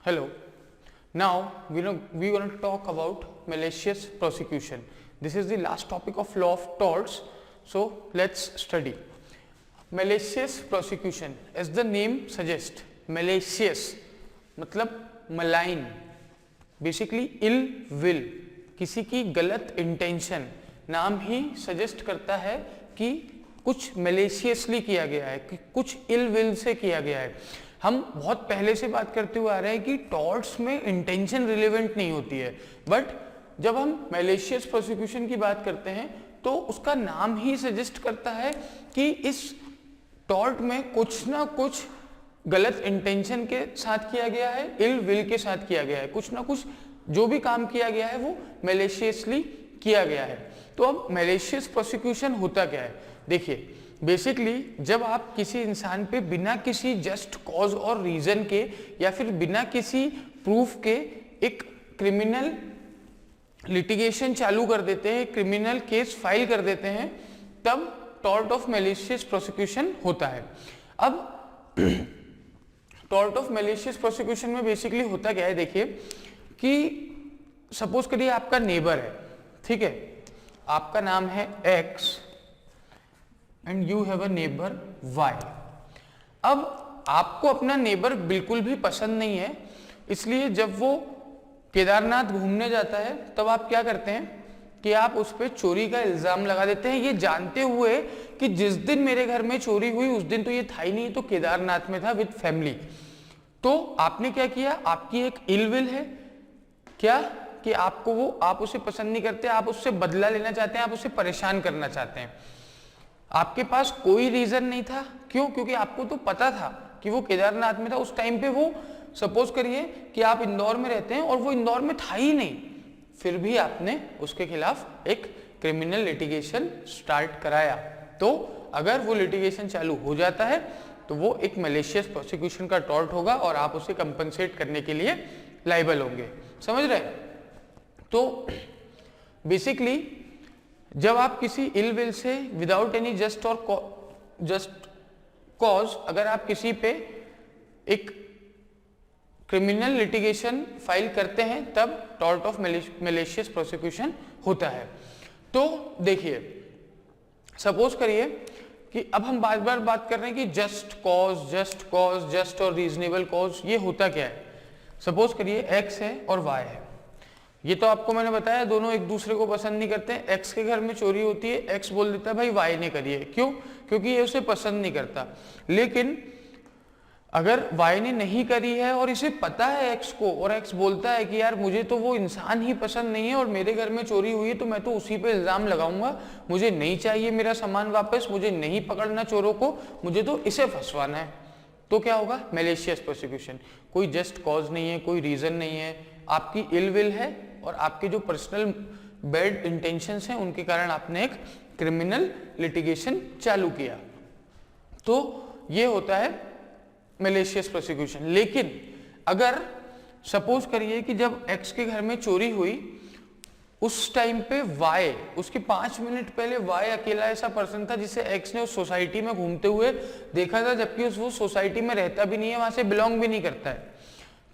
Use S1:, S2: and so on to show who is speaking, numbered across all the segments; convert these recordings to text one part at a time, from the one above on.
S1: Hello. Now we're going to talk about malicious prosecution. This is the last topic of law of torts. So let's study. Malicious prosecution, as the name suggests, malicious मतलब malign, basically ill will, किसी की गलत intention, नाम ही suggest करता है कि कुछ maliciously किया गया है, कि कुछ ill will से किया गया है. हम बहुत पहले से बात करते हुए आ रहे हैं कि टॉर्ट्स में इंटेंशन रिलेवेंट नहीं होती है, बट जब हम मैलिशियस प्रोसिक्यूशन की बात करते हैं तो उसका नाम ही सजेस्ट करता है कि इस टॉर्ट में कुछ ना कुछ गलत इंटेंशन के साथ किया गया है, इल विल के साथ किया गया है, कुछ ना कुछ जो भी काम किया गया है वो मैलिशियसली किया गया है. तो अब मैलिशियस प्रोसिक्यूशन होता क्या है? देखिए, बेसिकली जब आप किसी इंसान पे बिना किसी जस्ट कॉज और रीजन के या फिर बिना किसी प्रूफ के एक क्रिमिनल लिटिगेशन चालू कर देते हैं, क्रिमिनल केस फाइल कर देते हैं, तब टॉर्ट ऑफ मैलिशियस प्रोसिक्यूशन होता है. अब टॉर्ट ऑफ मैलिशियस प्रोसिक्यूशन में बेसिकली होता क्या है? देखिए कि सपोज करिए आपका नेबर है, ठीक है, आपका नाम है x and you have a neighbour y. अब आपको अपना नेबर बिल्कुल भी पसंद नहीं है, इसलिए जब वो केदारनाथ घूमने जाता है तब आप क्या करते हैं कि आप उस पर चोरी का इल्जाम लगा देते हैं, ये जानते हुए कि जिस दिन मेरे घर में चोरी हुई उस दिन तो ये था ही नहीं, तो केदारनाथ में था विद फैमिली. तो आपने क्या किया? आपकी एक इल विल है क्या कि आपको वो, आप उसे पसंद नहीं करते, आप उससे बदला लेना चाहते हैं, आप उसे परेशान करना चाहते हैं. आपके पास कोई रीजन नहीं था. क्यों? क्योंकि आपको तो पता था कि वो केदारनाथ में था. उस टाइम पे वो, सपोज करिए कि आप इंदौर में रहते हैं और वो इंदौर में था ही नहीं, फिर भी आपने उसके खिलाफ एक क्रिमिनल लिटिगेशन स्टार्ट कराया. तो अगर वो लिटिगेशन चालू हो जाता है तो वो एक मैलिशियस प्रोसिक्यूशन का टॉर्ट होगा और आप उसे कंपनसेट करने के लिए लायबल होंगे. समझ रहे? तो बेसिकली जब आप किसी इल विल से विदाउट एनी जस्ट कॉज अगर आप किसी पे एक क्रिमिनल लिटिगेशन फाइल करते हैं तब टॉर्ट ऑफ मैलिशियस प्रोसिक्यूशन होता है. तो देखिए, सपोज करिए कि अब हम बार बार बात कर रहे हैं कि जस्ट कॉज, जस्ट और रीजनेबल कॉज, ये होता क्या है? सपोज करिए एक्स है और वाई है. ये तो आपको मैंने बताया दोनों एक दूसरे को पसंद नहीं करते हैं. एक्स के घर में चोरी होती है, एक्स बोल देता है भाई वाई ने करी है. क्यों? क्योंकि ये उसे पसंद नहीं करता. लेकिन अगर वाई ने नहीं करी है और इसे पता है एक्स को, और एक्स बोलता है कि यार मुझे तो वो इंसान ही पसंद नहीं है और मेरे घर में चोरी हुई है तो मैं तो उसी पे इल्जाम लगाऊंगा, मुझे नहीं चाहिए मेरा सामान वापस, मुझे नहीं पकड़ना चोरों को, मुझे तो इसे फंसवाना है, तो क्या होगा? Malicious prosecution. कोई जस्ट कॉज नहीं है, कोई रीजन नहीं है, आपकी इल विल है और आपके जो पर्सनल बैड इंटेंशंस हैं उनके कारण आपने एक क्रिमिनल लिटिगेशन चालू किया. तो ये होता है मैलिशियस प्रोसिक्यूशन. लेकिन अगर सपोज करिए कि जब एक्स के घर में चोरी हुई उस टाइम पे वाई, उसके 5 मिनट पहले वाई अकेला ऐसा पर्सन था जिसे एक्स ने उस सोसाइटी में घूमते हुए देखा था, जबकि वो सोसाइटी में रहता भी नहीं है, वहां से बिलोंग भी नहीं करता है.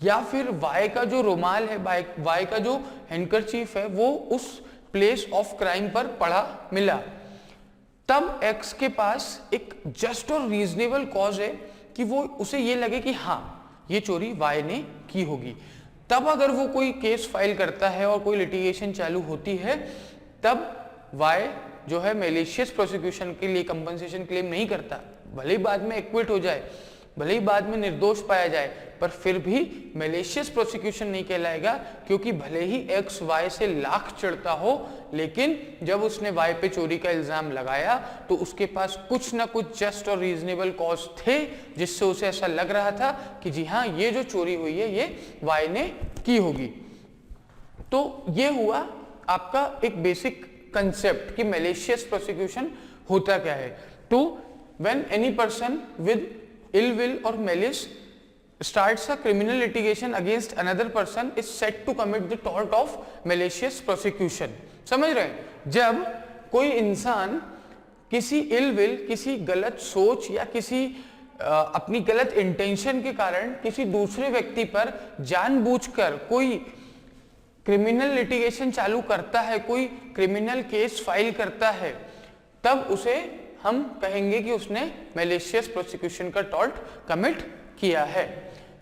S1: या फिर वाई का जो रुमाल है, वाई का जो हैंडकरचीफ है, वो उस प्लेस ऑफ क्राइम पर पड़ा मिला. तब एक्स के पास एक जस्ट और रीजनेबल कॉज है कि वो उसे ये लगे कि हाँ ये चोरी वाई ने की होगी. तब अगर वो कोई केस फाइल करता है और कोई लिटिगेशन चालू होती है, तब वाई जो है मैलिशियस प्रोसिक्यूशन के लिए कंपनसेशन क्लेम नहीं करता. भले ही बाद में एक्विट हो जाए, भले ही बाद में निर्दोष पाया जाए, पर फिर भी मैलिशियस प्रोसिक्यूशन नहीं कहलाएगा, क्योंकि भले ही एक्स वाई से लाख चढ़ता हो, लेकिन जब उसने वाई पे चोरी का इल्जाम लगाया तो उसके पास कुछ ना कुछ जस्ट और रीजनेबल कॉज थे जिससे उसे ऐसा लग रहा था कि जी हाँ ये जो चोरी हुई है ये वाई ने की होगी. तो ये हुआ आपका एक बेसिक कंसेप्ट कि मैलिशियस प्रोसिक्यूशन होता क्या है. Two when any person with ill will or malice starts a criminal litigation against another person is said to commit the tort of malicious prosecution. समझ रहे हैं? जब कोई इंसान किसी ill will, किसी गलत सोच या किसी अपनी गलत इंटेंशन के कारण किसी दूसरे व्यक्ति पर जानबूझकर कोई क्रिमिनल लिटिगेशन चालू करता है, कोई क्रिमिनल केस फाइल करता है, तब उसे हम कहेंगे कि उसने मैलिशियस प्रोसिक्यूशन का टॉर्ट कमिट किया है।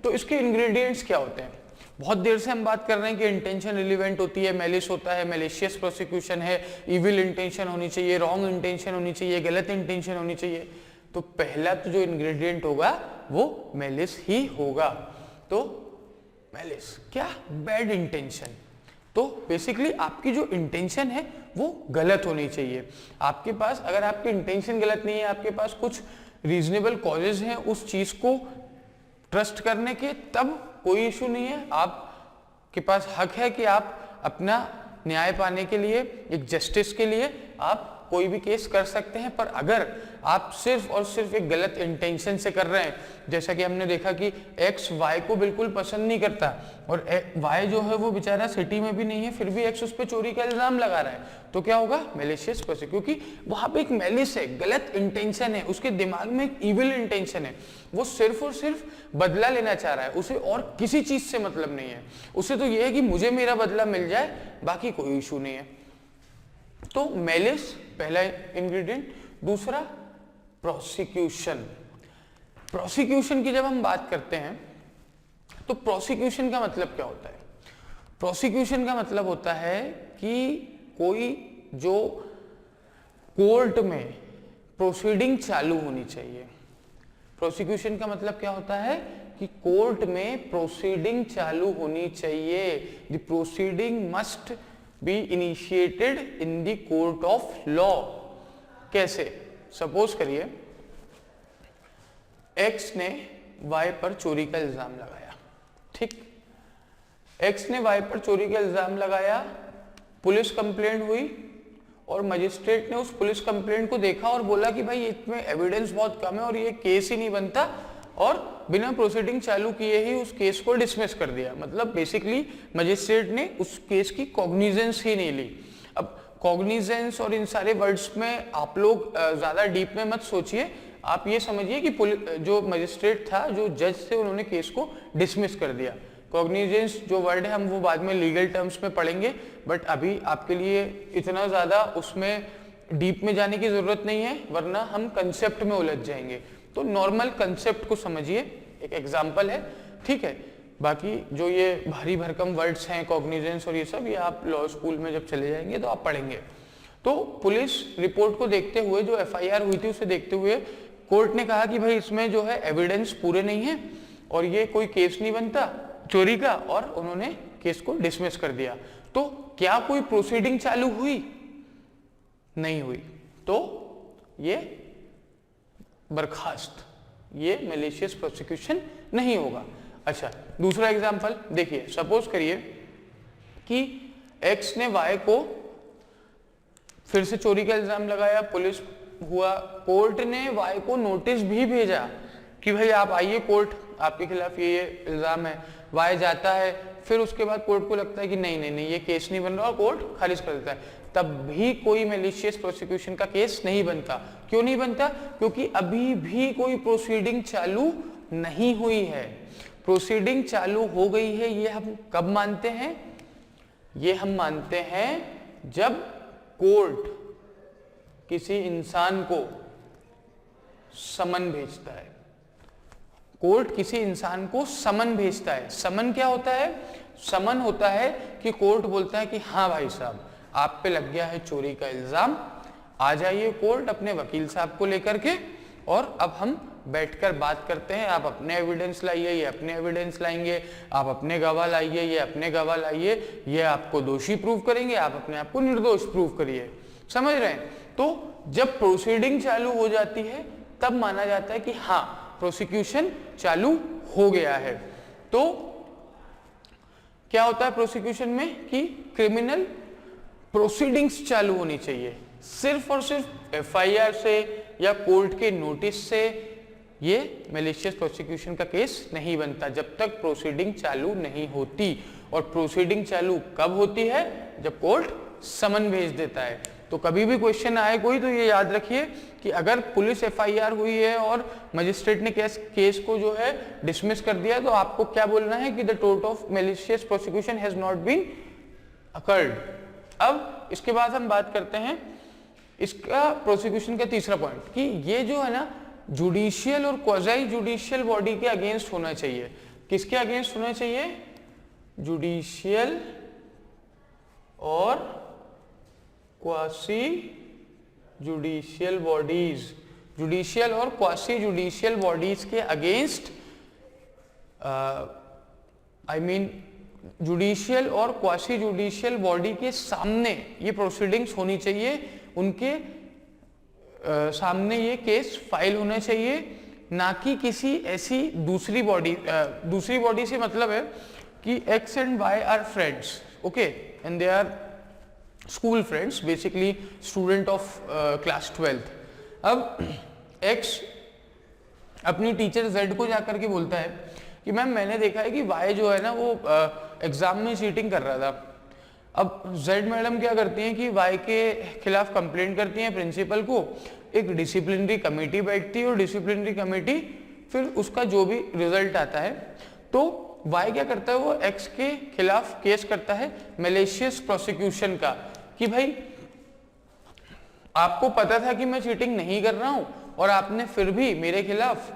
S1: तो इसके इंग्रेडिएंट्स क्या होते हैं? बहुत देर से हम बात कर रहे हैं कि इंटेंशन रिलीवेंट होती है, मैलिस होता है, मैलिशियस प्रोसिक्यूशन है, इविल इंटेंशन होनी चाहिए, रॉन्ग इंटेंशन होनी चाहिए, गलत इंटेंशन होनी चाहिए। तो पहला तो जो इंग्रेडिएंट होगा वो मैलिस ही होगा। तो मैलिस क्या? Bad intention. तो बेसिकली आपकी जो इंटेंशन है वो गलत होनी चाहिए। आपके पास अगर आपकी इंटेंशन गलत नहीं है, आपके पास कुछ रीजनेबल कॉजेज हैं उस चीज को ट्रस्ट करने के, तब कोई इशू नहीं है। आपके पास हक है कि आप अपना न्याय पाने के लिए, एक जस्टिस के लिए आप कोई भी केस कर सकते हैं। पर अगर आप सिर्फ और सिर्फ एक गलत इंटेंशन से कर रहे हैं, जैसा कि हमने देखा कि एक्स वाई को बिल्कुल पसंद नहीं करता और वाई जो है वो बेचारा सिटी में भी नहीं है, फिर भी एक्स उस पर चोरी का इल्जाम लगा रहा है, तो क्या होगा? मैलिशियस प्रोसिक्यूशन, क्योंकि वहां पे एक मैलिस है, गलत इंटेंशन है, उसके दिमाग में एक इविल इंटेंशन है। वो सिर्फ और सिर्फ बदला लेना चाह रहा है, उसे और किसी चीज से मतलब नहीं है। उसे तो ये है कि मुझे मेरा बदला मिल जाए, बाकी कोई इशू नहीं है। तो मैलिस पहला इंग्रेडिएंट। दूसरा प्रोसिक्यूशन। प्रोसिक्यूशन की जब हम बात करते हैं तो प्रोसिक्यूशन का मतलब क्या होता है? प्रोसिक्यूशन का मतलब होता है कि कोई जो कोर्ट में प्रोसीडिंग चालू होनी चाहिए। प्रोसिक्यूशन का मतलब क्या होता है कि कोर्ट में प्रोसीडिंग चालू होनी चाहिए। The proceeding must be initiated in the court of law. कैसे? सपोज करिए एक्स ने वाई पर चोरी का इल्जाम लगाया, ठीक? एक्स ने वाई पर चोरी का इल्जाम लगाया, पुलिस कंप्लेंट हुई और मजिस्ट्रेट ने उस पुलिस कंप्लेंट को देखा और बोला कि भाई इसमें एविडेंस बहुत कम है और ये केस ही नहीं बनता, और बिना प्रोसीडिंग चालू किए ही उस केस को डिसमिस कर दिया। मतलब बेसिकली मजिस्ट्रेट ने उस केस की कॉग्निजेंस ही नहीं ली। अब कॉग्निजेंस और इन सारे वर्ड्स में आप लोग ज्यादा डीप में मत सोचिए, आप ये समझिए कि जो मजिस्ट्रेट था, जो जज थे, उन्होंने केस को डिसमिस कर दिया। कॉग्निजेंस जो वर्ड है हम वो बाद में लीगल टर्म्स में पढ़ेंगे, बट अभी आपके लिए इतना ज्यादा उसमें डीप में जाने की जरूरत नहीं है, वरना हम कंसेप्ट में उलझ जाएंगे। तो नॉर्मल कंसेप्ट को समझिए, एक एग्जांपल है, ठीक है? बाकी जो ये भारी भरकम वर्ड्स हैं, कॉग्निजेंस और ये सब, ये आप लॉ स्कूल में जब चले जाएंगे तो आप पढ़ेंगे। तो पुलिस रिपोर्ट को देखते हुए, जो एफआईआर हुई थी उसे देखते हुए, कोर्ट ने कहा कि भाई इसमें जो है एविडेंस पूरे नहीं है और ये कोई केस नहीं बनता चोरी का, और उन्होंने केस को डिसमिस कर दिया। तो क्या कोई प्रोसीडिंग चालू हुई? नहीं हुई। तो ये बर्खास्त, ये मैलिशियस प्रोसिक्यूशन नहीं होगा। अच्छा, दूसरा एग्जांपल देखिए। सपोज करिए कि एक्स ने वाई को फिर से चोरी का इल्जाम लगाया, पुलिस हुआ, कोर्ट ने वाई को नोटिस भी भेजा कि भाई आप आइए, कोर्ट आपके खिलाफ ये इल्जाम है। वाई जाता है, फिर उसके बाद कोर्ट को लगता है कि नहीं नहीं नहीं ये केस नहीं बन रहा, और कोर्ट खारिज कर देता है। तब भी कोई मैलिशियस प्रोसिक्यूशन का केस नहीं बनता। क्यों नहीं बनता? क्योंकि अभी भी कोई प्रोसीडिंग चालू नहीं हुई है। प्रोसीडिंग चालू हो गई है, ये हम कब मानते हैं? ये हम मानते हैं जब कोर्ट किसी इंसान को समन भेजता है। कोर्ट किसी इंसान को समन भेजता है। समन क्या होता है? समन होता है कि कोर्ट बोलता है कि हाँ भाई साहब, आप पे लग गया है चोरी का इल्जाम, आ जाइए कोर्ट अपने वकील साहब को लेकर के, और अब हम बैठकर बात करते हैं। आप अपने एविडेंस लाइए, ये अपने एविडेंस लाएंगे, आप अपने गवाह लाइए, ये अपने गवाह लाइए, ये आपको दोषी प्रूव करेंगे, आप अपने आप को निर्दोष प्रूव करिए। समझ रहे हैं? तो जब प्रोसीडिंग चालू हो जाती है तब माना जाता है कि हाँ प्रोसिक्यूशन चालू हो गया है। तो क्या होता है प्रोसिक्यूशन में कि क्रिमिनल प्रोसीडिंग्स चालू होनी चाहिए। सिर्फ और सिर्फ एफआईआर से या कोर्ट के नोटिस से ये मैलिशियस प्रोसिक्यूशन का केस नहीं बनता जब तक प्रोसीडिंग चालू नहीं होती। और प्रोसीडिंग चालू कब होती है? जब कोर्ट समन भेज देता है। तो कभी भी क्वेश्चन आए कोई तो ये याद रखिए कि अगर पुलिस एफआईआर हुई है और मजिस्ट्रेट ने केस को जो है डिसमिस कर दिया तो आपको क्या बोलना है कि the tort of malicious prosecution has not been accrued. अब इसके बाद हम बात करते हैं इसका प्रोसिक्यूशन का तीसरा पॉइंट कि ये जो है ना जुडिशियल और क्वाज़ी जुडिशियल बॉडी के अगेंस्ट होना चाहिए। किसके अगेंस्ट होना चाहिए? जुडिशियल और क्वासी जुडिशियल बॉडीज, जुडिशियल और क्वासी जुडिशियल बॉडीज के अगेंस्ट, आई मीन जुडिशियल और क्वासी जुडिशियल बॉडी के सामने ये प्रोसीडिंग्स होनी चाहिए, उनके सामने ये केस फाइल होना चाहिए, ना कि किसी ऐसी दूसरी बॉडी से मतलब है कि X and Y are friends, okay, and they are school friends, basically student of class 12th। अब X अपनी टीचर Z को जाकर के बोलता है कि मैम मैंने देखा है कि Y जो है ना वो एग्जाम में चीटिंग कर रहा था। अब Z मैडम क्या करती हैं कि Y के खिलाफ कंप्लेंट करती हैं प्रिंसिपल को, एक डिसिप्लिनरी कमेटी बैठती है और डिसिप्लिनरी कमेटी फिर उसका जो भी रिजल्ट आता है तो Y क्या करता है, वो X के खिलाफ केस करता है मैलिशियस प्रोसिक्यूशन का कि भाई आपको पता था कि मैं चीटिंग नहीं कर रहा हूं और आपने फिर भी मेरे खिलाफ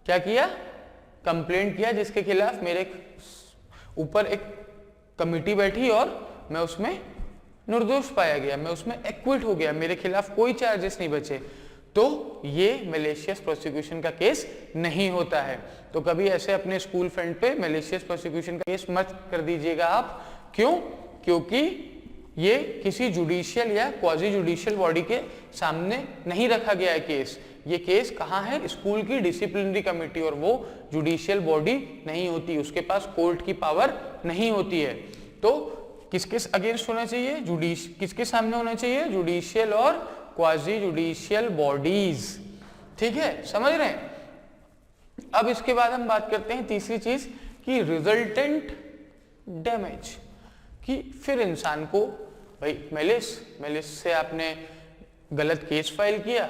S1: क्या किया, कंप्लेंट किया, जिसके खिलाफ मेरे ऊपर एक कमेटी बैठी और मैं उसमें निर्दोष पाया गया, मैं उसमें एक्विट हो गया, मेरे खिलाफ कोई चार्जेस नहीं बचे, तो ये मैलिशियस प्रोसिक्यूशन का केस नहीं होता है। तो कभी ऐसे अपने स्कूल फ्रेंड पे मैलिशियस प्रोसिक्यूशन का केस मत कर दीजिएगा आप। क्यों? क्योंकि ये किसी जुडिशियल या क्वाजी जुडिशियल बॉडी के सामने नहीं रखा गया है केस। ये केस कहाँ है? स्कूल की डिसिप्लिनरी कमेटी, और वो जुडिशियल बॉडी नहीं होती, उसके पास कोर्ट की पावर नहीं होती है। तो किसके अगेंस्ट होना चाहिए? किसके सामने होना चाहिए? जुडिशियल और क्वाजी जुडिशियल बॉडीज। ठीक है, समझ रहे हैं? अब इसके बाद हम बात करते हैं तीसरी चीज कि रिजल्टेंट डैमेज, कि फिर इंसान को भाई मैलिस से आपने गलत केस फाइल किया,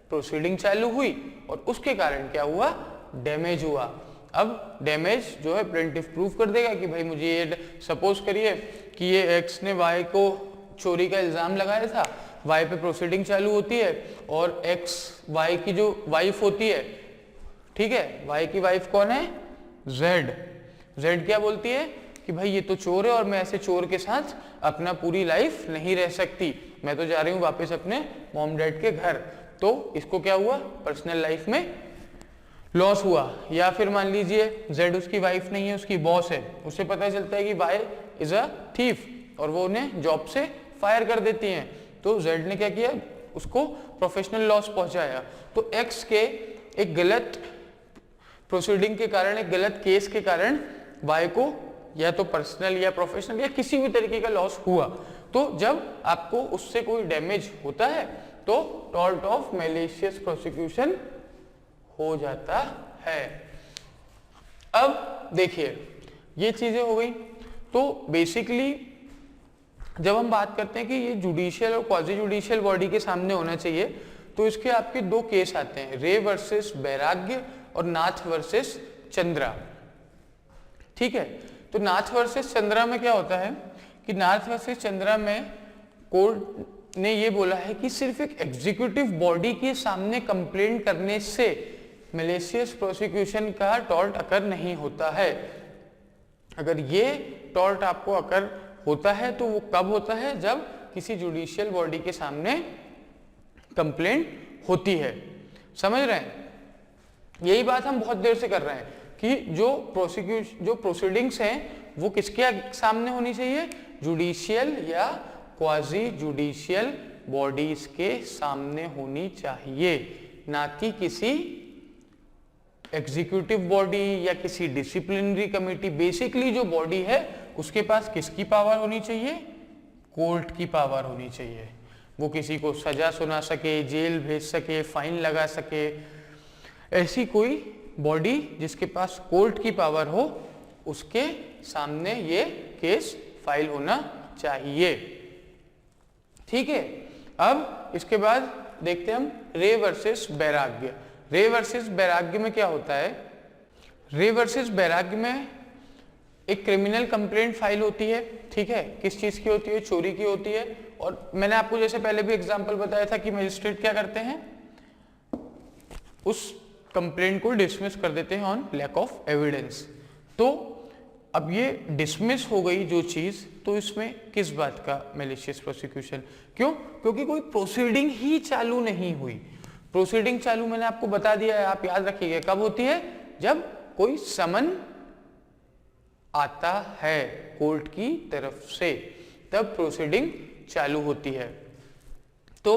S1: प्रोसीडिंग चालू हुई और उसके कारण क्या हुआ? डैमेज हुआ। अब डैमेज जो है प्लेंटिफ प्रूफ कर देगा कि भाई मुझे ये, सपोज करिए कि ये X ने Y को चोरी का इल्जाम लगाया था, Y पे प्रोसीडिंग चालू होती है और X Y की जो वाइफ होती है, ठीक है, Y की वाइफ कौन है? Z क्या बोलती है कि भाई ये तो चोर है और मैं ऐसे चोर के साथ अपना पूरी लाइफ नहीं रह सकती, मैं तो जा रही हूँ वापस अपने मॉम डैड के घर। तो इसको क्या हुआ? पर्सनल लाइफ में लॉस हुआ। या फिर मान लीजिए Z उसकी वाइफ नहीं है, उसकी बॉस है, उसे पता चलता है कि Y इज अ थीफ और वो उन्हें जॉब से फायर कर देती हैं, तो Z ने क्या किया? उसको प्रोफेशनल लॉस पहुंचाया। तो X के एक गलत प्रोसीडिंग के कारण, एक गलत केस के कारण Y को या तो पर्सनल या प्रोफेशनल या किसी भी तरीके का लॉस हुआ। तो जब आपको उससे कोई डैमेज होता है तो टॉर्ट ऑफ मैलिशियस प्रोसिक्यूशन हो जाता है। अब देखिए ये चीजें हो गई। तो बेसिकली जब हम बात करते हैं कि ये जुडिशियल और क्वाजी जुडिशियल बॉडी के सामने होना चाहिए, तो इसके आपके दो केस आते हैं, रे वर्सेस बैराग्य और नाथ वर्सेस चंद्रा। ठीक है, तो नाथ वर्सेस चंद्रा में क्या होता है कि नाथ वर्सेस चंद्रा में कोर्ट ने ये बोला है कि सिर्फ एक एग्जीक्यूटिव बॉडी के सामने कंप्लेंट करने से मैलिशियस प्रोसिक्यूशन का टॉर्ट अकर नहीं होता है। अगर ये टॉर्ट आपको अकर होता है तो वो कब होता है? जब किसी जुडिशियल बॉडी के सामने कंप्लेंट होती है। समझ रहे हैं? यही बात हम बहुत देर से कर रहे हैं कि जो प्रोसीडिंग्स हैं वो किसके सामने होनी चाहिए? जुडिशियल या क्वाजी जुडिशियल बॉडीज के सामने होनी चाहिए, ना कि किसी एग्जीक्यूटिव बॉडी या किसी डिसिप्लिनरी कमेटी। बेसिकली जो बॉडी है उसके पास किसकी पावर होनी चाहिए? कोर्ट की पावर होनी चाहिए। वो किसी को सजा सुना सके, जेल भेज सके, फाइन लगा सके, ऐसी कोई बॉडी जिसके पास कोर्ट की पावर हो उसके सामने ये केस फाइल होना चाहिए। ठीक है, अब इसके बाद देखते हैं हम रे वर्सेस बैराग्य। रे वर्सेस बैराग्य में क्या होता है? रे वर्सेस बैराग्य में एक क्रिमिनल कंप्लेंट फाइल होती है, ठीक है, किस चीज की होती है? चोरी की होती है। और मैंने आपको जैसे पहले भी एग्जांपल बताया था कि मजिस्ट्रेट क्या करते हैं, उस कंप्लेंट को डिसमिस कर देते हैं ऑन लैक ऑफ एविडेंस। तो अब ये डिसमिस हो गई जो चीज, तो इसमें किस बात का मैलिशियस प्रोसिक्यूशन? क्यों? क्योंकि कोई प्रोसीडिंग ही चालू नहीं हुई। प्रोसीडिंग चालू मैंने आपको बता दिया है, आप याद रखिएगा कब होती है? जब कोई समन आता है कोर्ट की तरफ से, तब प्रोसीडिंग चालू होती है। तो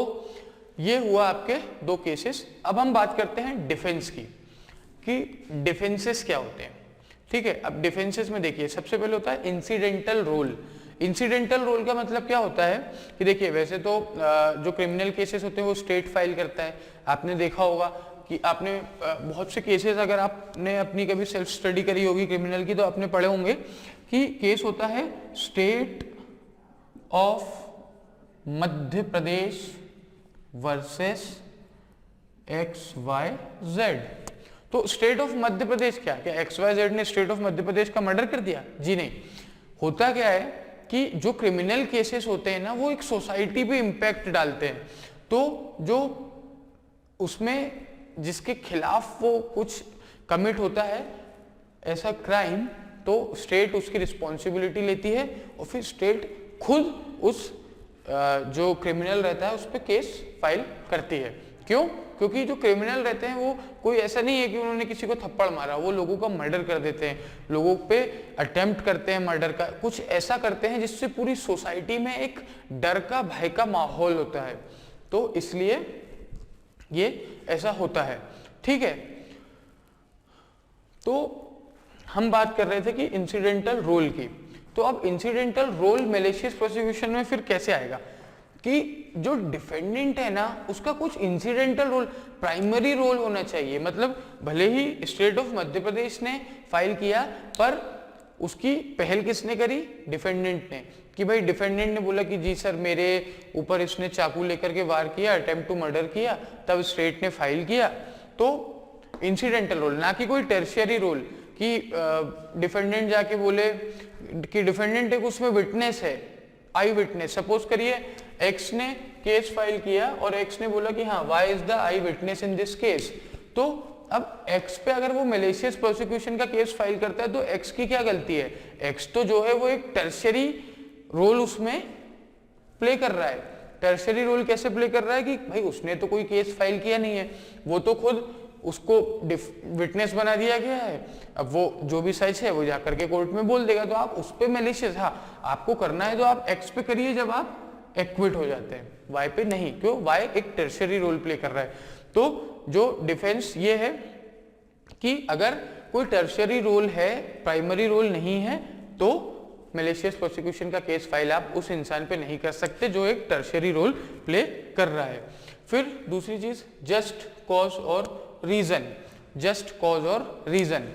S1: ये हुआ आपके दो केसेस। अब हम बात करते हैं डिफेंस की, कि डिफेंसेस क्या होते हैं, ठीक है। अब डिफेंसेस में देखिए, सबसे पहले होता है इंसिडेंटल रोल। इंसिडेंटल रोल का मतलब क्या होता है कि देखिए, वैसे तो जो क्रिमिनल केसेस होते हैं वो स्टेट फाइल करता है। आपने देखा होगा कि आपने बहुत से केसेस, अगर आपने अपनी कभी सेल्फ स्टडी करी होगी क्रिमिनल की, तो आपने पढ़े होंगे कि केस होता है state of Madhya Pradesh versus XYZ। तो स्टेट ऑफ मध्य प्रदेश क्या XYZ ने स्टेट ऑफ मध्य प्रदेश का मर्डर कर दिया? जी नहीं। होता क्या है कि जो क्रिमिनल केसेस होते हैं ना, वो एक सोसाइटी पे इंपैक्ट डालते हैं। तो जो उसमें जिसके खिलाफ वो कुछ कमिट होता है ऐसा क्राइम, तो स्टेट उसकी रिस्पॉन्सिबिलिटी लेती है और फिर स्टेट खुद उस जो क्रिमिनल रहता है उस पर केस फाइल करती है। क्यों? क्योंकि जो क्रिमिनल रहते हैं वो कोई ऐसा नहीं है कि उन्होंने किसी को थप्पड़ मारा, वो लोगों का मर्डर कर देते हैं, लोगों पे अटेम्प्ट करते हैं मर्डर का, कुछ ऐसा करते हैं जिससे पूरी सोसाइटी में एक डर का, भय का माहौल होता है। तो इसलिए ये ऐसा होता है, ठीक है। तो हम बात कर रहे थे कि इंसिडेंटल रोल की। तो अब इंसिडेंटल रोल मैलिशियस प्रोसिक्यूशन में फिर कैसे आएगा कि जो डिफेंडेंट है ना, उसका कुछ इंसिडेंटल रोल, प्राइमरी रोल होना चाहिए। मतलब भले ही स्टेट ऑफ मध्य प्रदेश ने फाइल किया, पर उसकी पहल किसने करी? डिफेंडेंट ने। कि भाई डिफेंडेंट ने बोला कि जी सर, मेरे ऊपर इसने चाकू लेकर के वार किया, अटेम्प्ट टू मर्डर किया, तब स्टेट ने फाइल किया। तो इंसिडेंटल रोल, ना कि कोई टर्शियरी रोल कि डिफेंडेंट जाके बोले कि डिफेंडेंट एक उसमें विटनेस है, आई विटनेस। सपोज करिए एक्स ने केस फाइल किया और एक्स ने बोला कि हाँ, y is the eye witness in this case. तो अब एक्स पे अगर वो मैलिशियस प्रोसिक्यूशन का केस फाइल करता है तो एक्स की क्या गलती है? एक्स तो जो है वो एक टर्शियरी रोल उसमें प्ले कर रहा है। टर्शियरी रोल कैसे प्ले कर रहा है कि भाई उसने तो कोई केस फाइल किया नहीं है, वो तो खुद उसको विटनेस बना दिया गया है। अब वो जो भी सच है वो जाकर के कोर्ट में बोल देगा, तो आप उस पे मैलिशियस, हाँ आपको करना है तो आप एक्स पे करिए जब आप एक्विट हो जाते हैं, वाई पे नहीं। क्यों? वाई एक टर्शियरी रोल प्ले कर रहा है। तो जो डिफेंस ये है कि अगर कोई टर्शियरी रोल है, प्राइमरी रोल नहीं है, तो मैलिशियस प्रोसिक्यूशन का केस फाइल आप उस इंसान पे नहीं कर सकते जो एक टर्शियरी रोल प्ले कर रहा है। फिर दूसरी चीज, जस्ट कॉज और रीजन। जस्ट कॉज और रीजन,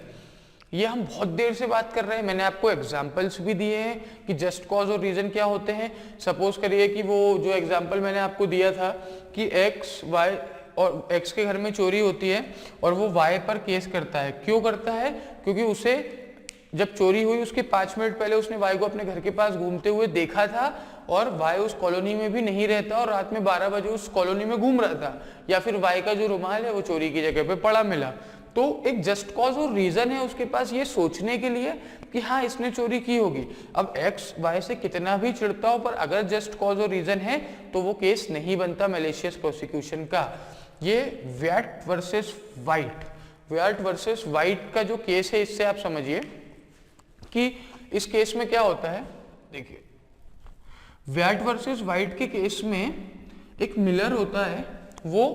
S1: ये हम बहुत देर से बात कर रहे हैं, मैंने आपको एग्जांपल्स भी दिए हैं कि जस्ट कॉज और रीजन क्या होते हैं। सपोज करिए कि वो जो एग्जांपल मैंने आपको दिया था कि एक्स वाई और एक्स के घर में चोरी होती है और वो वाई पर केस करता है। क्यों करता है? क्योंकि उसे जब चोरी हुई उसके 5 मिनट पहले उसने वाई को अपने घर के पास घूमते हुए देखा था और वाई उस कॉलोनी में भी नहीं रहता और रात में 12 बजे उस कॉलोनी में घूम रहा था, या फिर वाई का जो रुमाल है वो चोरी की जगह पे पड़ा मिला। तो एक जस्ट कॉज और रीजन है उसके पास ये सोचने के लिए कि हाँ इसने चोरी की होगी। अब एक्स वाई से कितना भी चिढ़ता हो, पर अगर जस्ट कॉज और रीजन है तो वो केस नहीं बनता मैलिशियस प्रोसिक्यूशन का। ये VAT versus white, VAT versus white का जो केस है, इससे आप समझिए कि इस केस में क्या होता है। देखिए, व्याट वर्सेस वाइट के केस में एक मिलर होता है, वो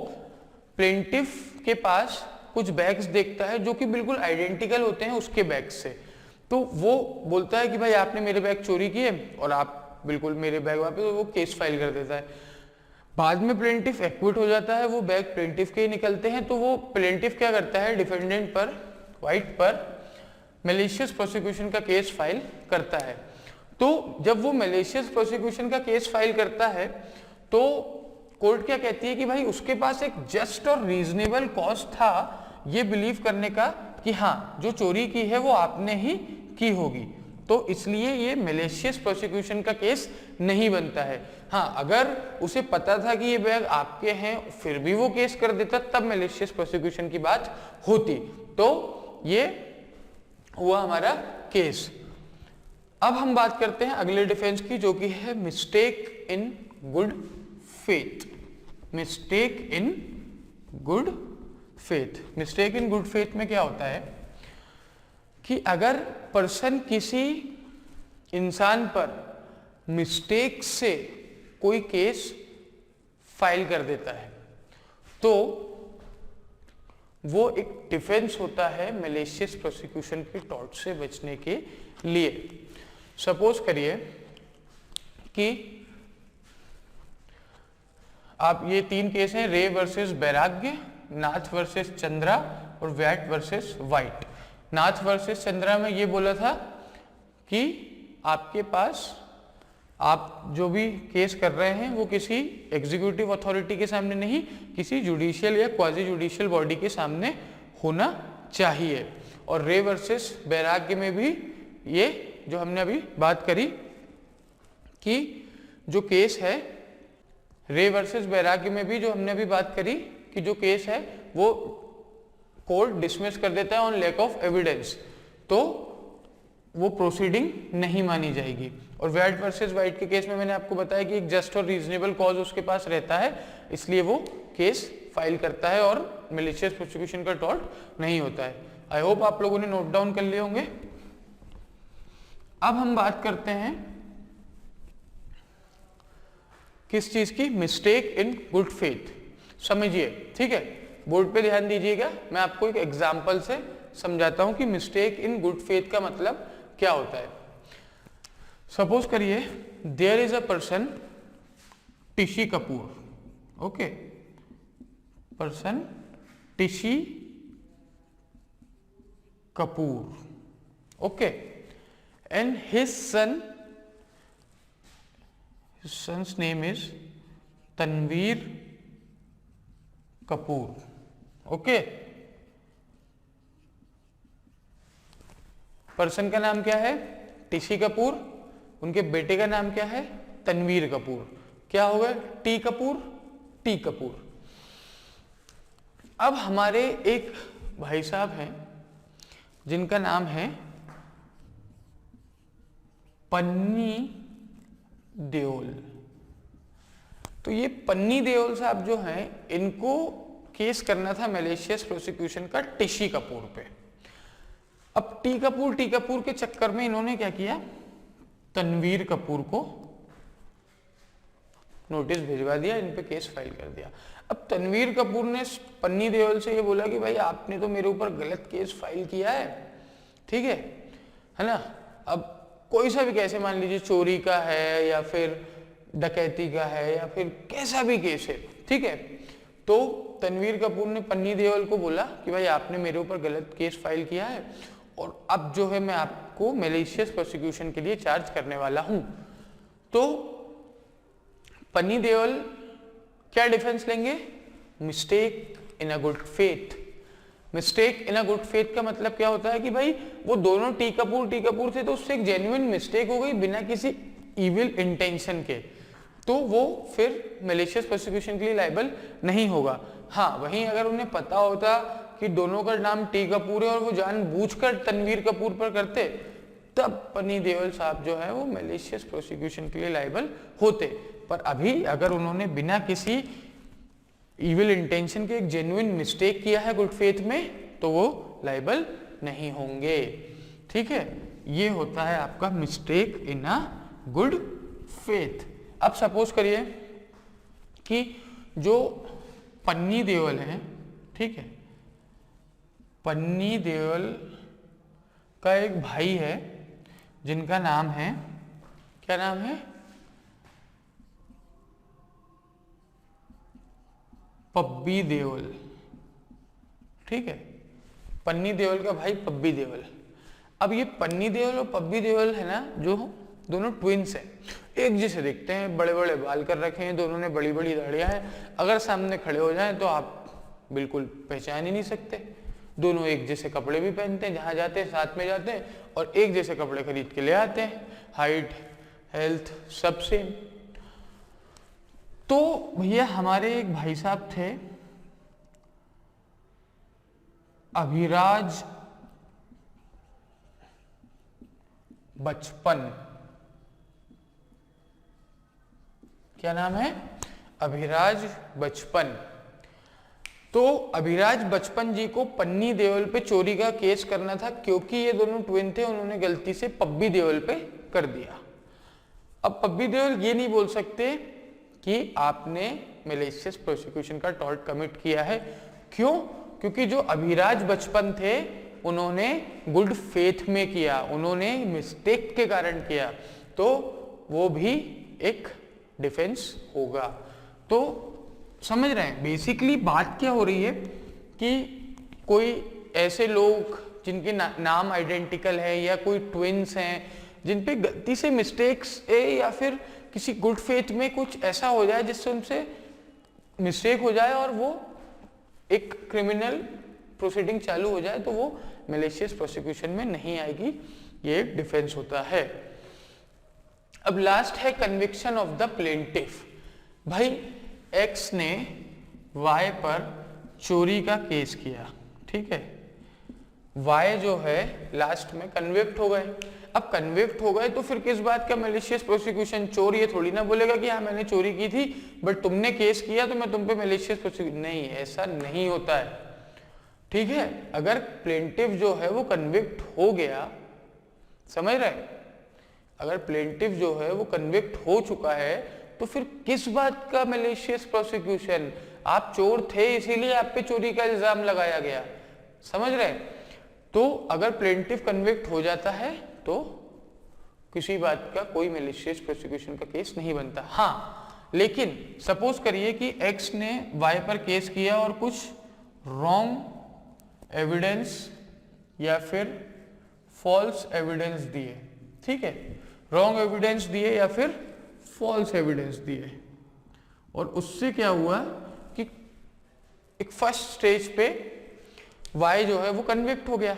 S1: प्लेंटिफ के पास कुछ बैग्स देखता है जो कि बिल्कुल आइडेंटिकल होते हैं उसके बैग से। तो वो बोलता है कि भाई आपने मेरे बैग चोरी किए और आप बिल्कुल मेरे बैग वापस, वो केस फाइल कर देता है। बाद में प्लेंटिफ एक्विट हो जाता है, वो बैग प्लेंटिफ के ही निकलते हैं। तो वो प्लेंटिफ क्या करता है, डिफेंडेंट पर, वाइट पर मैलिशियस प्रोसिक्यूशन का केस फाइल करता है। तो जब वो मैलिशियस प्रोसिक्यूशन का केस फाइल करता है तो कोर्ट क्या कहती है कि भाई उसके पास एक जस्ट और रीजनेबल कॉज था ये बिलीव करने का कि हाँ जो चोरी की है वो आपने ही की होगी, तो इसलिए ये मैलिशियस प्रोसिक्यूशन का केस नहीं बनता है। हाँ, अगर उसे पता था कि ये बैग आपके हैं फिर भी वो केस कर देता तब मैलिशियस प्रोसिक्यूशन की बात होती। तो ये हुआ हमारा केस। अब हम बात करते हैं अगले डिफेंस की, जो कि है mistake in good faith. Mistake in good faith. Mistake in good faith में क्या होता है कि अगर पर्सन किसी इंसान पर मिस्टेक से कोई केस फाइल कर देता है तो वो एक डिफेंस होता है मैलिशियस प्रोसिक्यूशन की टॉर्ट से बचने के लिए। सपोज करिए कि आप ये 3 केस हैं, रे वर्सेस बैराग्य, नाथ वर्सेस चंद्रा और व्याट वर्सेस वाइट। नाथ वर्सेस चंद्रा में ये बोला था कि आपके पास आप जो भी केस कर रहे हैं वो किसी एग्जीक्यूटिव अथॉरिटी के सामने नहीं, किसी जुडिशियल या क्वाजी जुडिशियल बॉडी के सामने होना चाहिए। और रे वर्सेस बैराग्य में भी ये जो हमने अभी बात करी कि जो केस है, रे वर्सेस बैराग्य में भी जो हमने अभी बात करी कि जो केस है वो कोर्ट डिसमिस कर देता है ऑन लैक ऑफ एविडेंस, तो वो प्रोसीडिंग नहीं मानी जाएगी। और व्याट वर्सेस वाइट के केस में मैंने आपको बताया कि एक जस्ट और रीजनेबल कॉज उसके पास रहता है, इसलिए वो केस फाइल करता है और मैलिशियस प्रोसिक्यूशन का टॉर्ट नहीं होता है। आई होप आप लोगों ने नोट डाउन कर लिए होंगे। अब हम बात करते हैं किस चीज की, मिस्टेक इन गुड फेथ। समझिए, ठीक है, बोर्ड पे ध्यान दीजिएगा, मैं आपको एक एग्जांपल से समझाता हूं कि मिस्टेक इन गुड फेथ का मतलब क्या होता है। सपोज करिए there is a person Tishi Kapoor, okay, person Tishi Kapoor, okay, and his son's name is Tanveer Kapoor, okay. Person का नाम क्या है, टिशी कपूर, उनके बेटे का नाम क्या है, तनवीर कपूर। क्या हो गया, टी कपूर, टी कपूर। अब हमारे एक भाई साहब हैं जिनका नाम है पन्नी देओल। तो ये पन्नी देओल साहब जो हैं, इनको केस करना था मैलिशियस प्रोसिक्यूशन का टिशी कपूर पे। अब टी कपूर के चक्कर में इन्होंने क्या किया, तनवीर कपूर को नोटिस भिजवा दिया, इन पे केस फाइल कर दिया। अब तनवीर कपूर ने पन्नी देओल से ये बोला कि भाई आपने तो मेरे ऊपर गलत केस फाइल किया है, ठीक है ना। अब कोई सा भी कैसे, मान लीजिए चोरी का है या फिर डकैती का है या फिर कैसा भी केस है, ठीक है। तो तनवीर कपूर ने पन्नी देओल को बोला कि भाई आपने मेरे ऊपर गलत केस फाइल किया है और अब जो है मैं आपको मैलिशियस प्रोसिक्यूशन के लिए चार्ज करने वाला हूं। तो पन्नी देओल क्या डिफेंस लेंगे, mistake in a good faith. Mistake in a good faith का मतलब क्या होता है कि भाई वो दोनों टी कपूर थे, तो उससे एक जेन्युइन मिस्टेक हो गई बिना किसी इविल इंटेंशन के, तो वो फिर मैलिशियस प्रोसिक्यूशन के लिए लायबल नहीं होगा। हाँ, वहीं अगर उन्हें पता होता कि दोनों का नाम टी कपूर है और वो जानबूझकर तनवीर कपूर पर करते, तब पन्नी देओल साहब जो है वो मैलिशियस प्रोसिक्यूशन के लिए लायबल होते। पर अभी अगर उन्होंने बिना किसी इविल इंटेंशन के एक जेन्युइन मिस्टेक किया है गुड फेथ में, तो वो लायबल नहीं होंगे, ठीक है। ये होता है आपका mistake in a good faith. अब सपोज करिए कि जो पन्नी देओल हैं, ठीक है, पन्नी देओल का एक भाई है जिनका नाम है, क्या नाम है, पब्बी देओल, ठीक है। पन्नी देओल का भाई पब्बी देओल। अब ये पन्नी देओल और पब्बी देओल है ना, जो दोनों ट्विंस हैं, एक जैसे दिखते हैं, बड़े बड़े बाल कर रखे हैं, दोनों ने बड़ी बड़ी दाढ़ियां हैं, अगर सामने खड़े हो जाएं तो आप बिल्कुल पहचान ही नहीं सकते। दोनों एक जैसे कपड़े भी पहनते हैं, जहां जाते हैं साथ में जाते हैं और एक जैसे कपड़े खरीद के ले आते हैं, हाइट हेल्थ सब सेम। तो भैया हमारे एक भाई साहब थे अभिराज बचपन, क्या नाम है? अभिराज बचपन। तो अभिराज बचपन जी को पन्नी देओल पे चोरी का केस करना था, क्योंकि ये दोनों ट्विन थे, उन्होंने गलती से पब्बी देओल पे कर दिया। अब पब्बी देओल ये नहीं बोल सकते कि आपने मैलिशियस प्रोसिक्यूशन का टॉर्ट कमिट किया है। क्यों? क्योंकि जो अभिराज बचपन थे उन्होंने गुड फेथ में किया, उन्होंने मिस्टेक के कारण किया, तो वो भी एक डिफेंस होगा। तो समझ रहे हैं बेसिकली बात क्या हो रही है कि कोई ऐसे लोग जिनके नाम आइडेंटिकल है या कोई ट्विन्स हैं जिन पे गलती से मिस्टेक्स है या फिर किसी गुड फेथ में कुछ ऐसा हो जाए जिससे उनसे मिस्टेक हो जाए और वो एक क्रिमिनल प्रोसीडिंग चालू हो जाए, तो वो मैलिशियस प्रोसिक्यूशन में नहीं आएगी, ये एक डिफेंस होता है। अब लास्ट है कन्विक्शन ऑफ द प्लेंटिफ। भाई एक्स ने वाई पर चोरी का केस किया, ठीक है, वाई जो है लास्ट में कन्विक्ट हो गए। अब कन्विक्ट हो गए तो फिर किस बात का मैलिशियस प्रोसिक्यूशन? चोर ये थोड़ी ना बोलेगा कि हाँ मैंने चोरी की थी बट तुमने केस किया तो मैं तुम पे मैलिशियस प्रोसिक्यूशन, नहीं, ऐसा नहीं होता है, ठीक है। अगर प्लेंटिफ जो है वो कन्विक्ट हो गया, समझ रहे, अगर प्लेंटिफ जो है वो कन्विक्ट हो चुका है तो फिर किस बात का मैलिशियस प्रोसिक्यूशन? आप चोर थे इसीलिए आप पे चोरी का इल्जाम लगाया गया, समझ रहे। तो अगर प्लेंटिफ कन्विक्ट हो जाता है तो किसी बात का कोई मैलिशियस प्रोसिक्यूशन का केस नहीं बनता। हाँ, लेकिन सपोज करिए कि एक्स ने वाई पर केस किया और कुछ रॉन्ग एविडेंस या फिर फॉल्स एविडेंस दिए, ठीक है, रॉन्ग एविडेंस दिए या फिर फॉल्स एविडेंस दिए, और उससे क्या हुआ कि एक फर्स्ट स्टेज पे वाई जो है वो कन्विक्ट हो गया।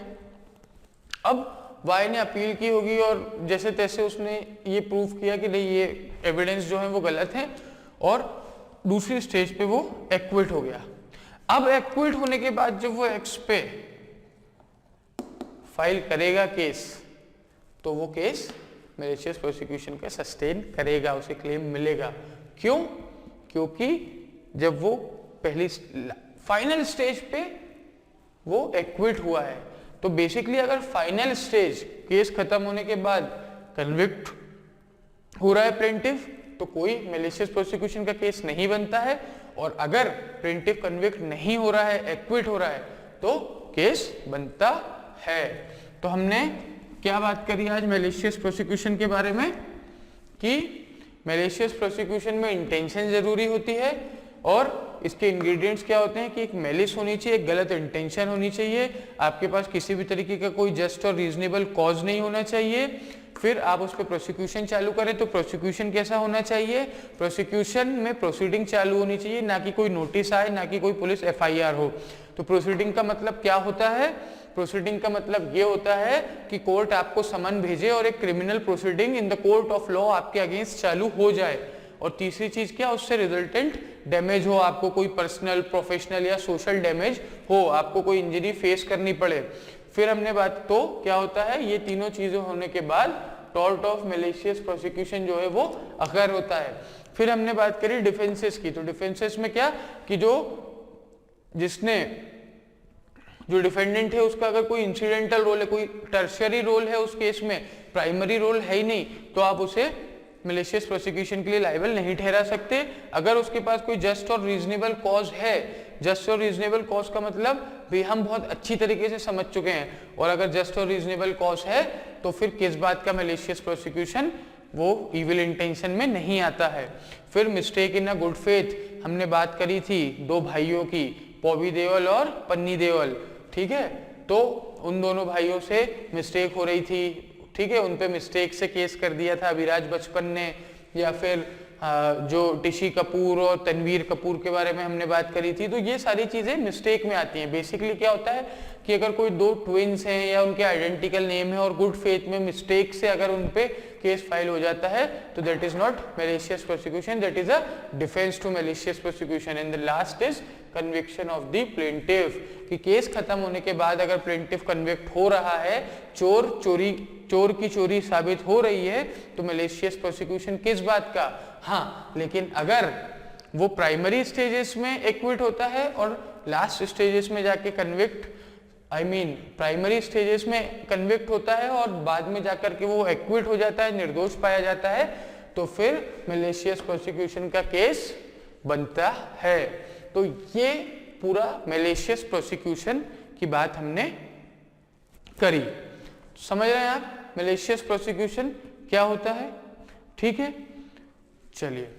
S1: अब वाई ने अपील की होगी और जैसे तैसे उसने ये प्रूफ किया कि नहीं ये एविडेंस जो है वो गलत है, और दूसरी स्टेज पे वो एक्विट हो गया। अब एक्विट होने के बाद जब वो एक्स पे फाइल करेगा केस, तो वो केस मैलिशियस प्रोसिक्यूशन का सस्टेन करेगा, उसे क्लेम मिलेगा। क्यों? क्योंकि जब वो पहली फाइनल स्टेज पे वो एक्विट हुआ है, तो बेसिकली अगर फाइनल स्टेज केस खत्म होने के बाद कन्विक्ट हो रहा है प्लेंटिफ, तो कोई मैलिशियस प्रोसिक्यूशन का केस नहीं बनता है, और अगर प्लेंटिफ कन्विक्ट नहीं हो रहा है, एक्विट हो रहा है, तो केस बनता है। तो हमने क्या बात करी आज मैलिशियस प्रोसिक्यूशन के बारे में कि मैलिशियस प्रोसिक्यूशन में इंटेंशन जरूरी होती है, और इसके इंग्रेडिएंट्स क्या होते हैं कि एक मैलिस होनी चाहिए, एक गलत इंटेंशन होनी चाहिए, आपके पास किसी भी तरीके का कोई जस्ट और रीजनेबल कॉज नहीं होना चाहिए, फिर आप उस पर प्रोसिक्यूशन चालू करें तो प्रोसिक्यूशन कैसा होना चाहिए? प्रोसिक्यूशन में प्रोसीडिंग चालू होनी चाहिए, ना कि कोई नोटिस आए, ना कि कोई पुलिस एफआईआर हो। तो प्रोसीडिंग का मतलब क्या होता है? प्रोसीडिंग का मतलब ये होता है कि कोर्ट आपको समन भेजे और एक criminal proceeding in the court of law आपके अगेंस्ट चालू हो जाए। और तीसरी चीज क्या? उससे रिजल्टेंट डैमेज हो, आपको कोई पर्सनल, प्रोफेशनल या सोशल डैमेज हो, आपको कोई इंजरी फेस करनी पड़े। फिर हमने बात, तो क्या होता है, ये तीनों चीजें होने के बाद टॉर्ट ऑफ मैलिशियस प्रोसिक्यूशन जो है वो अगर होता है। फिर हमने बात करी डिफेंसेस की, तो डिफेंसेस में क्या कि जो डिफेंडेंट है उसका अगर कोई इंसिडेंटल रोल है, कोई टर्शियरी रोल है उस केस में, प्राइमरी रोल है ही नहीं, तो आप उसे मैलिशियस प्रोसिक्यूशन के लिए लायबल नहीं ठहरा सकते। अगर उसके पास कोई जस्ट और रीजनेबल कॉज है, जस्ट और रीजनेबल कॉज का मतलब भी हम बहुत अच्छी तरीके से समझ चुके हैं, और अगर जस्ट और रीजनेबल कॉज है तो फिर किस बात का मैलिशियस प्रोसिक्यूशन? वो इविल इंटेंशन में नहीं आता है। फिर mistake in a good faith हमने बात करी थी दो भाइयों की, पॉबी देओल और पन्नी देओल, ठीक है, तो उन दोनों भाइयों से मिस्टेक हो रही थी, ठीक है, उन पे मिस्टेक से केस कर दिया था अभिराज बचपन ने, या फिर जो टिशी कपूर और तनवीर कपूर के बारे में हमने बात करी थी। तो ये सारी चीजें मिस्टेक में आती हैं। बेसिकली क्या होता है कि अगर कोई दो ट्विंस हैं या उनके आइडेंटिकल नेम है और गुड फेथ में मिस्टेक से अगर उन पे केस फाइल हो जाता है तो that is not malicious prosecution, that is a defence to malicious prosecution. And the last is conviction of the plaintiff, कि केस खत्म होने के बाद अगर प्लेंटिफ कन्विक्ट हो रहा है, चोर की चोरी साबित हो रही है, तो मैलिशियस प्रोसिक्यूशन किस बात का? हाँ, लेकिन अगर वो प्राइमरी स्टेजेस में एक्विट होता है और लास्ट स्टेजेस में जाके कन्विक्ट, प्राइमरी स्टेजेस में कन्विक्ट होता है और बाद में जाकर के वो एक्विट हो जाता है, निर्दोष पाया जाता है, तो फिर मैलिशियस प्रोसिक्यूशन का केस बनता है। तो ये पूरा मैलिशियस प्रोसिक्यूशन की बात हमने करी। समझ रहे हैं आप मैलिशियस प्रोसिक्यूशन क्या होता है? ठीक है, चलिए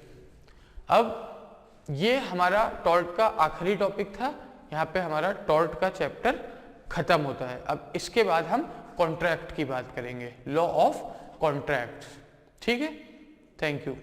S1: अब ये हमारा टॉर्ट का आखिरी टॉपिक था। यहाँ पे हमारा टॉर्ट का चैप्टर खत्म होता है। अब इसके बाद हम कॉन्ट्रैक्ट की बात करेंगे, लॉ ऑफ कॉन्ट्रैक्ट। ठीक है, थैंक यू।